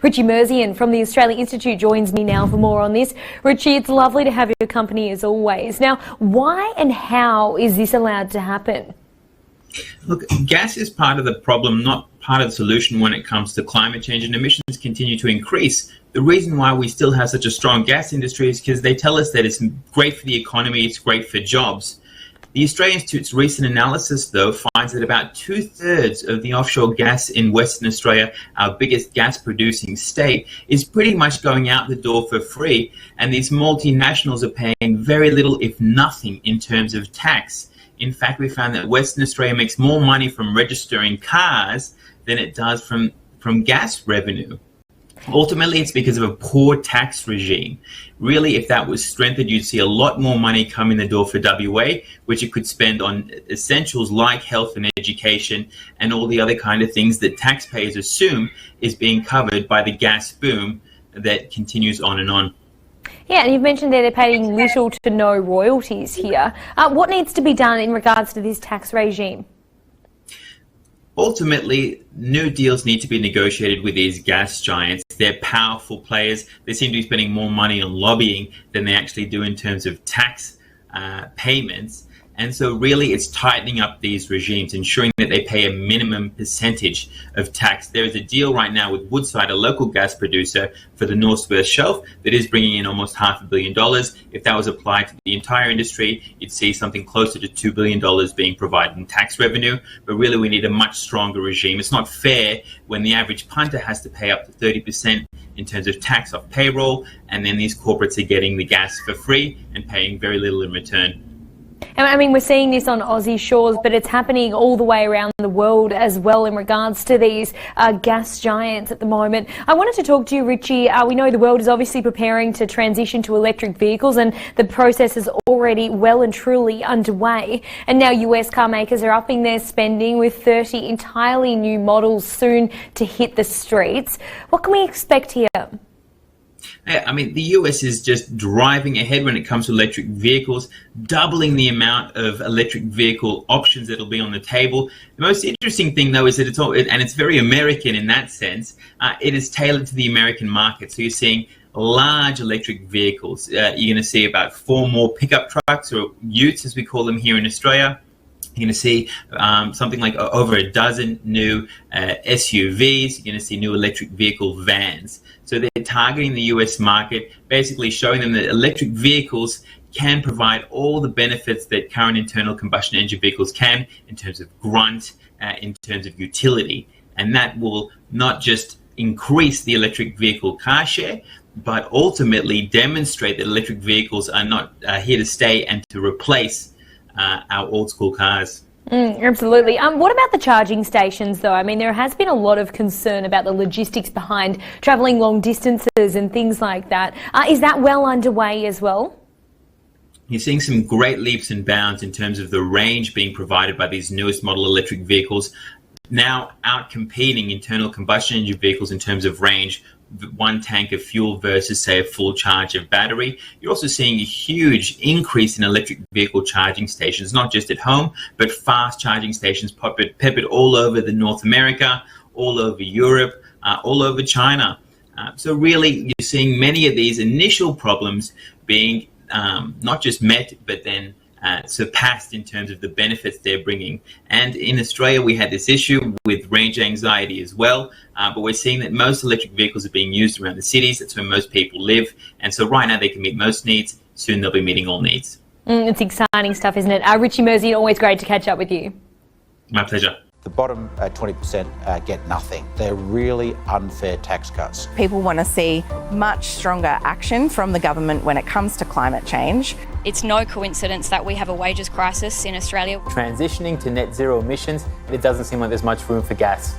Richie Merzian from the Australian Institute joins me now for more on this. Richie, it's lovely to have your company as always. Now, why and how is this allowed to happen? Look, gas is part of the problem, not part of the solution when it comes to climate change, and emissions continue to increase. The reason why we still have such a strong gas industry is because they tell us that it's great for the economy, it's great for jobs. The Australian Institute's recent analysis, though, finds that about 2/3 of the offshore gas in Western Australia, our biggest gas-producing state, is pretty much going out the door for free, and these multinationals are paying very little, if nothing, in terms of tax. In fact, we found that Western Australia makes more money from registering cars than it does from gas revenue. Ultimately, it's because of a poor tax regime. Really, if that was strengthened, you'd see a lot more money come in the door for WA, which it could spend on essentials like health and education and all the other kind of things that taxpayers assume is being covered by the gas boom that continues on and on. Yeah, and you've mentioned they're paying little to no royalties here. What needs to be done in regards to this tax regime? Ultimately, new deals need to be negotiated with these gas giants. They're powerful players. They seem to be spending more money on lobbying than they actually do in terms of tax payments. And so really it's tightening up these regimes, ensuring that they pay a minimum percentage of tax. There is a deal right now with Woodside, a local gas producer for the North West Shelf, that is bringing in almost $500 million. If that was applied to the entire industry, you'd see something closer to $2 billion being provided in tax revenue. But really we need a much stronger regime. It's not fair when the average punter has to pay up to 30% in terms of tax off payroll, and then these corporates are getting the gas for free and paying very little in return. And I mean, we're seeing this on Aussie shores, but it's happening all the way around the world as well in regards to these gas giants at the moment. I wanted to talk to you, Richie. We know the world is obviously preparing to transition to electric vehicles, and the process is already well and truly underway. And now US car makers are upping their spending with 30 entirely new models soon to hit the streets. What can we expect here? I mean, the US is just driving ahead when it comes to electric vehicles, doubling the amount of electric vehicle options that will be on the table. The most interesting thing, though, is that it's very American in that sense. It is tailored to the American market. So you're seeing large electric vehicles. You're going to see about 4 more pickup trucks, or utes as we call them here in Australia. You're going to see something like over a dozen new SUVs. You're going to see new electric vehicle vans. So they're targeting the US market, basically showing them that electric vehicles can provide all the benefits that current internal combustion engine vehicles can in terms of grunt, in terms of utility. And that will not just increase the electric vehicle car share, but ultimately demonstrate that electric vehicles are not here to stay and to replace our old school cars. Absolutely. What about the charging stations, though? I mean, there has been a lot of concern about the logistics behind travelling long distances and things like that. Is that well underway as well? You're seeing some great leaps and bounds in terms of the range being provided by these newest model electric vehicles, now out-competing internal combustion engine vehicles in terms of range, one tank of fuel versus, say, a full charge of battery. You're also seeing a huge increase in electric vehicle charging stations, not just at home, but fast charging stations peppered all over the North America, all over Europe, all over China. So really, you're seeing many of these initial problems being not just met, but then surpassed in terms of the benefits they're bringing. And in Australia, we had this issue with range anxiety as well, but we're seeing that most electric vehicles are being used around the cities. That's where most people live. And so right now they can meet most needs. Soon they'll be meeting all needs. It's exciting stuff, isn't it? Richie Merzian, always great to catch up with you. My pleasure. The bottom 20% get nothing. They're really unfair tax cuts. People want to see much stronger action from the government when it comes to climate change. It's no coincidence that we have a wages crisis in Australia. Transitioning to net zero emissions, it doesn't seem like there's much room for gas.